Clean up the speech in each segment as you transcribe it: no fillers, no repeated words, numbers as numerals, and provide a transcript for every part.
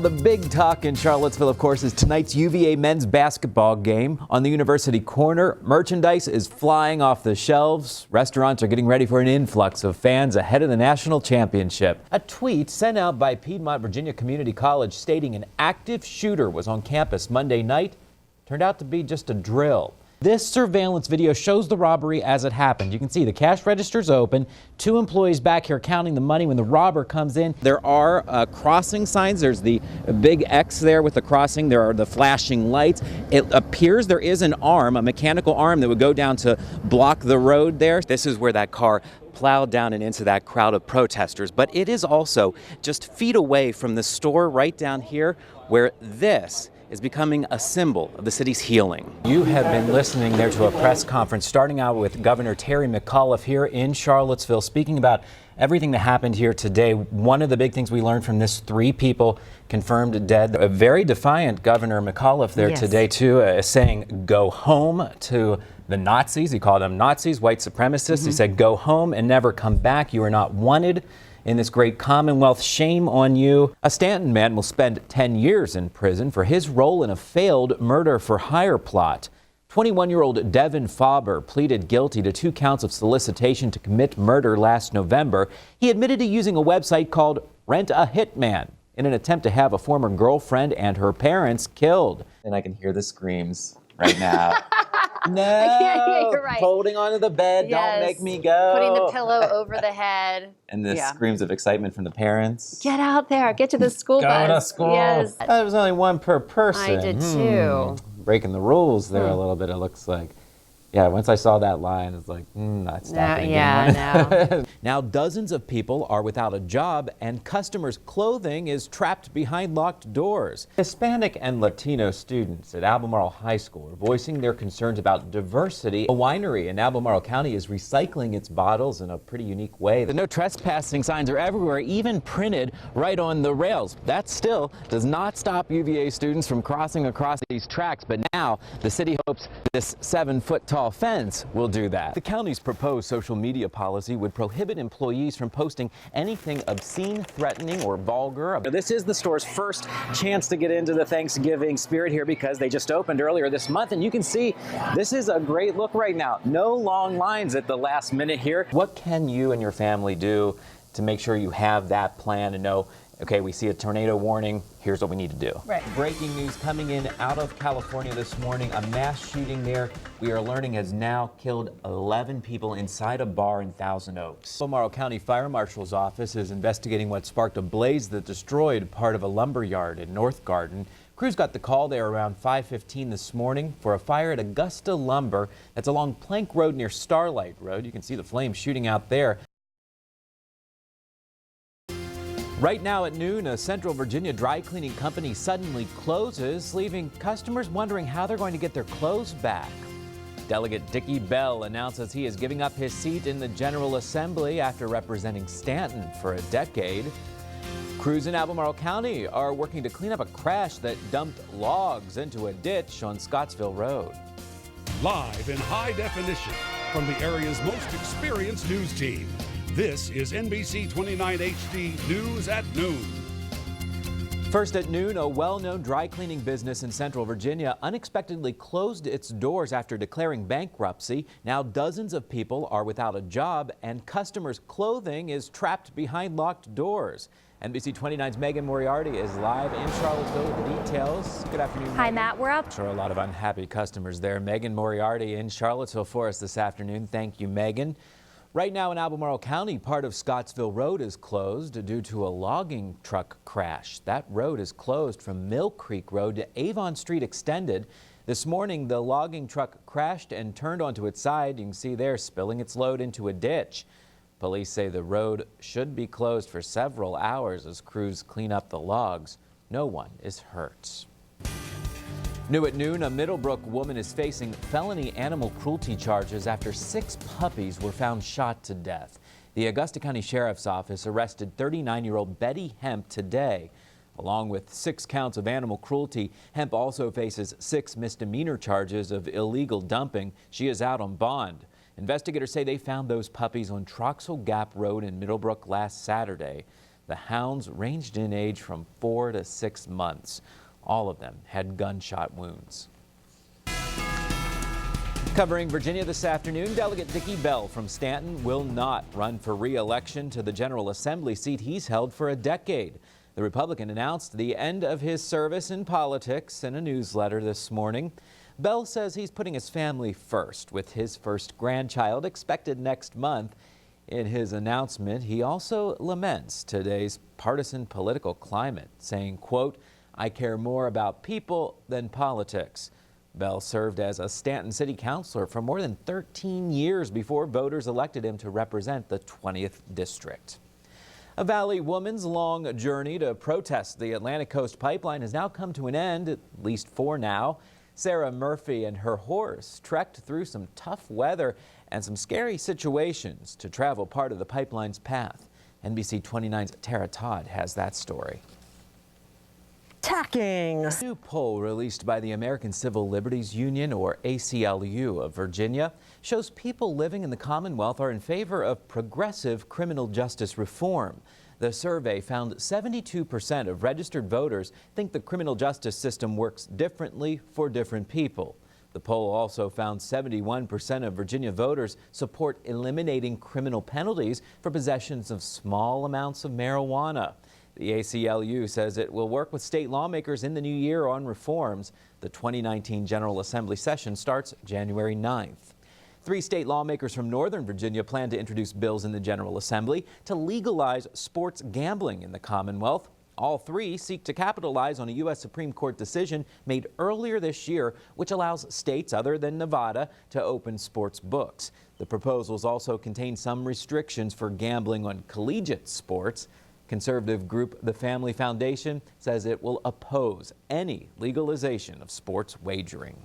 The big talk in Charlottesville, of course, is tonight's UVA men's basketball game. On the University Corner, merchandise is flying off the shelves. Restaurants are getting ready for an influx of fans ahead of the national championship. A tweet sent out by Piedmont Virginia Community College stating an active shooter was on campus Monday night turned out to be just a drill. This surveillance video shows the robbery as it happened. You can see the cash register's open. Two employees back here counting the money when the robber comes in. There are crossing signs. There's the big X there with the crossing. There are the flashing lights. It appears there is an arm, a mechanical arm that would go down to block the road there. This is where that car plowed down and into that crowd of protesters. But it is also just feet away from the store right down here where this is becoming a symbol of the city's healing. You have been listening there to a press conference starting out with Governor Terry McAuliffe here in Charlottesville speaking about everything that happened here today. One of the big things we learned from this, 3 people confirmed dead. A very defiant Governor McAuliffe there today too, saying go home to the Nazis. He called them Nazis, white supremacists. He said go home and never come back. You are not wanted in this great Commonwealth. Shame on you. A Stanton man will spend 10 years in prison for his role in a failed murder for hire plot. 21-year-old Devin Faber pleaded guilty to 2 counts of solicitation to commit murder last November. He admitted to using a website called Rent a Hitman in an attempt to have a former girlfriend and her parents killed. And I can hear the screams right now. No, yeah, you're right. Holding onto the bed, yes. Don't make me go. Putting the pillow over the head. And the screams of excitement from the parents. Get out there, get to the school bus. Go to school. Yes. There was only 1 per person. I did too. Breaking the rules there a little bit, it looks like. Yeah, once I saw that line, it's like, not stopping. No. Now, dozens of people are without a job, and customers' clothing is trapped behind locked doors. Hispanic and Latino students at Albemarle High School are voicing their concerns about diversity. A winery in Albemarle County is recycling its bottles in a pretty unique way. The no trespassing signs are everywhere, even printed right on the rails. That still does not stop UVA students from crossing across these tracks, but now the city hopes this 7-foot-tall fence will do that. The county's proposed social media policy would prohibit employees from posting anything obscene, threatening, or vulgar. This is the store's first chance to get into the Thanksgiving spirit here because they just opened earlier this month, and you can see this is a great look right now. No long lines at the last minute here. What can you and your family do to make sure you have that plan and know, okay, we see a tornado warning, here's what we need to do. Right. Breaking news coming in out of California this morning. A mass shooting there, we are learning, has now killed 11 people inside a bar in Thousand Oaks. Albemarle County Fire Marshal's office is investigating what sparked a blaze that destroyed part of a lumber yard in North Garden. Crews got the call there around 5:15 this morning for a fire at Augusta Lumber. That's along Plank Road near Starlight Road. You can see the flames shooting out there. Right now at noon, a Central Virginia dry cleaning company suddenly closes, leaving customers wondering how they're going to get their clothes back. Delegate Dickie Bell announces he is giving up his seat in the General Assembly after representing Stanton for a decade. Crews in Albemarle County are working to clean up a crash that dumped logs into a ditch on Scottsville Road. Live in high definition from the area's most experienced news team. This is NBC 29 HD News at Noon. First at noon, a well-known dry cleaning business in Central Virginia unexpectedly closed its doors after declaring bankruptcy. Now dozens of people are without a job and customers' clothing is trapped behind locked doors. NBC 29's Megan Moriarty is live in Charlottesville with the details. Good afternoon, Hi, Megan. Matt. We're up. Sure, a lot of unhappy customers there. Megan Moriarty in Charlottesville for us this afternoon. Thank you, Megan. Right now in Albemarle County, part of Scottsville Road is closed due to a logging truck crash. That road is closed from Mill Creek Road to Avon Street Extended. This morning, the logging truck crashed and turned onto its side. You can see there spilling its load into a ditch. Police say the road should be closed for several hours as crews clean up the logs. No one is hurt. New at noon, a Middlebrook woman is facing felony animal cruelty charges after 6 puppies were found shot to death. The Augusta County Sheriff's Office arrested 39-year-old Betty Hemp today. Along with 6 counts of animal cruelty, Hemp also faces 6 misdemeanor charges of illegal dumping. She is out on bond. Investigators say they found those puppies on Troxel Gap Road in Middlebrook last Saturday. The hounds ranged in age from 4 to 6 months. All of them had gunshot wounds. Covering Virginia this afternoon, Delegate Dickie Bell from Stanton will not run for re-election to the General Assembly seat he's held for a decade. The Republican announced the end of his service in politics in a newsletter this morning. Bell says he's putting his family first, with his first grandchild expected next month. In his announcement, he also laments today's partisan political climate, saying, quote, "I care more about people than politics." Bell served as a Stanton City Councilor for more than 13 years before voters elected him to represent the 20th District. A Valley woman's long journey to protest the Atlantic Coast Pipeline has now come to an end, at least for now. Sarah Murphy and her horse trekked through some tough weather and some scary situations to travel part of the pipeline's path. NBC 29's Tara Todd has that story. Tacking. A new poll released by the American Civil Liberties Union, or ACLU, of Virginia shows people living in the Commonwealth are in favor of progressive criminal justice reform. The survey found 72% of registered voters think the criminal justice system works differently for different people. The poll also found 71% of Virginia voters support eliminating criminal penalties for possessions of small amounts of marijuana. The ACLU says it will work with state lawmakers in the new year on reforms. The 2019 General Assembly session starts January 9th. 3 state lawmakers from Northern Virginia plan to introduce bills in the General Assembly to legalize sports gambling in the Commonwealth. All 3 seek to capitalize on a U.S. Supreme Court decision made earlier this year, which allows states other than Nevada to open sports books. The proposals also contain some restrictions for gambling on collegiate sports. Conservative group The Family Foundation says it will oppose any legalization of sports wagering.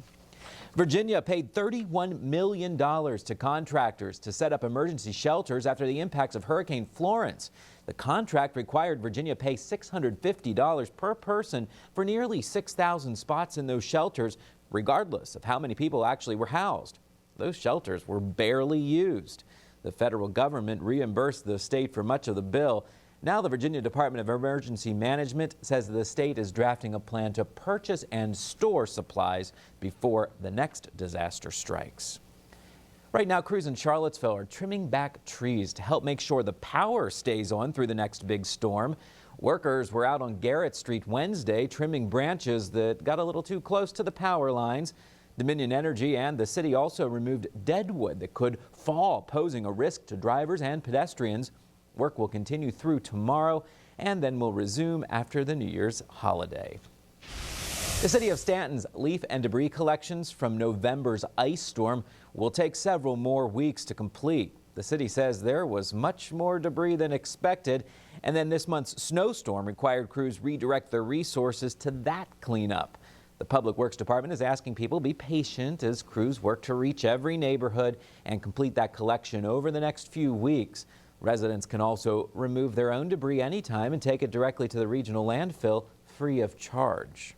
Virginia paid $31 million to contractors to set up emergency shelters after the impacts of Hurricane Florence. The contract required Virginia pay $650 per person for nearly 6,000 spots in those shelters, regardless of how many people actually were housed. Those shelters were barely used. The federal government reimbursed the state for much of the bill. Now the Virginia Department of Emergency Management says the state is drafting a plan to purchase and store supplies before the next disaster strikes. Right now, crews in Charlottesville are trimming back trees to help make sure the power stays on through the next big storm. Workers were out on Garrett Street Wednesday trimming branches that got a little too close to the power lines. Dominion Energy and the city also removed dead wood that could fall, posing a risk to drivers and pedestrians. Work will continue through tomorrow and then will resume after the New Year's holiday. The city of Stanton's leaf and debris collections from November's ice storm will take several more weeks to complete. The city says there was much more debris than expected, and then this month's snowstorm required crews redirect their resources to that cleanup. The Public Works Department is asking people be patient as crews work to reach every neighborhood and complete that collection over the next few weeks. Residents can also remove their own debris anytime and take it directly to the regional landfill free of charge.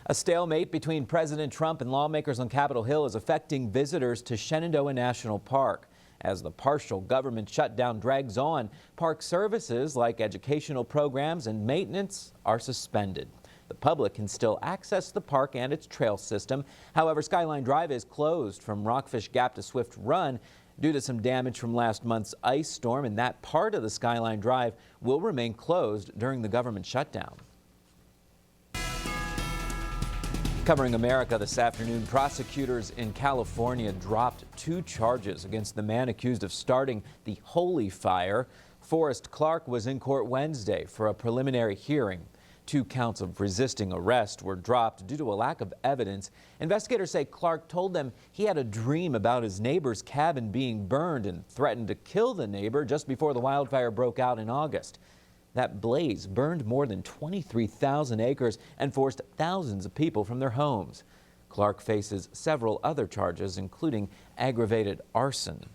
A stalemate between President Trump and lawmakers on Capitol Hill is affecting visitors to Shenandoah National Park. As the partial government shutdown drags on, park services like educational programs and maintenance are suspended. The public can still access the park and its trail system. However, Skyline Drive is closed from Rockfish Gap to Swift Run due to some damage from last month's ice storm, and that part of the Skyline Drive will remain closed during the government shutdown. Covering America this afternoon, prosecutors in California dropped 2 charges against the man accused of starting the Holy Fire. Forrest Clark was in court Wednesday for a preliminary hearing. 2 counts of resisting arrest were dropped due to a lack of evidence. Investigators say Clark told them he had a dream about his neighbor's cabin being burned and threatened to kill the neighbor just before the wildfire broke out in August. That blaze burned more than 23,000 acres and forced thousands of people from their homes. Clark faces several other charges, including aggravated arson.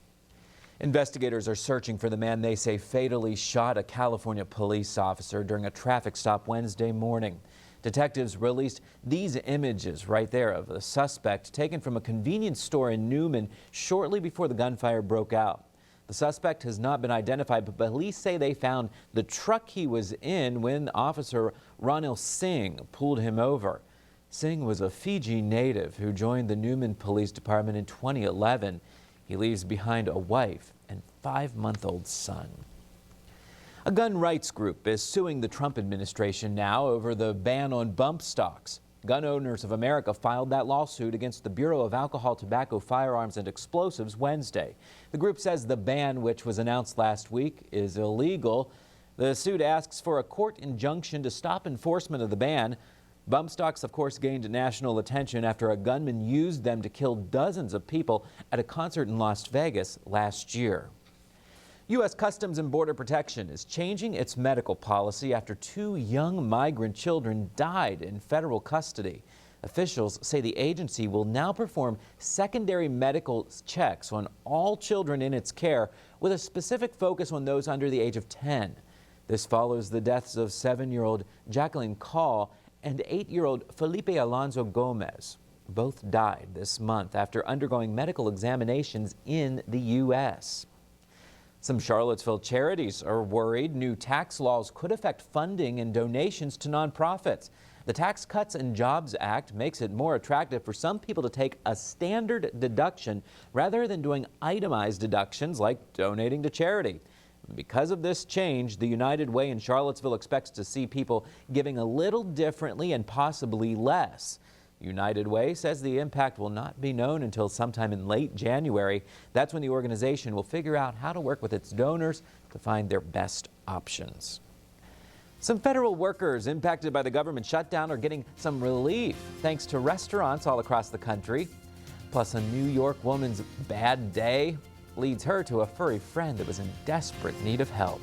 Investigators are searching for the man they say fatally shot a California police officer during a traffic stop Wednesday morning. Detectives released these images right there of the suspect taken from a convenience store in Newman shortly before the gunfire broke out. The suspect has not been identified, but police say they found the truck he was in when Officer Ranil Singh pulled him over. Singh was a Fiji native who joined the Newman Police Department in 2011. He leaves behind a wife and 5-month-old son. A gun rights group is suing the Trump administration now over the ban on bump stocks. Gun Owners of America filed that lawsuit against the Bureau of Alcohol, Tobacco, Firearms, and Explosives Wednesday. The group says the ban, which was announced last week, is illegal. The suit asks for a court injunction to stop enforcement of the ban. Bump stocks, of course, gained national attention after a gunman used them to kill dozens of people at a concert in Las Vegas last year. U.S. Customs and Border Protection is changing its medical policy after 2 young migrant children died in federal custody. Officials say the agency will now perform secondary medical checks on all children in its care, with a specific focus on those under the age of 10. This follows the deaths of 7-year-old Jacqueline Call and 8-year-old Felipe Alonso Gomez. Both died this month after undergoing medical examinations in the U.S. Some Charlottesville charities are worried new tax laws could affect funding and donations to nonprofits. The Tax Cuts and Jobs Act makes it more attractive for some people to take a standard deduction rather than doing itemized deductions like donating to charity. Because of this change, the United Way in Charlottesville expects to see people giving a little differently and possibly less. United Way says the impact will not be known until sometime in late January. That's when the organization will figure out how to work with its donors to find their best options. Some federal workers impacted by the government shutdown are getting some relief thanks to restaurants all across the country. Plus, a New York woman's bad day leads her to a furry friend that was in desperate need of help.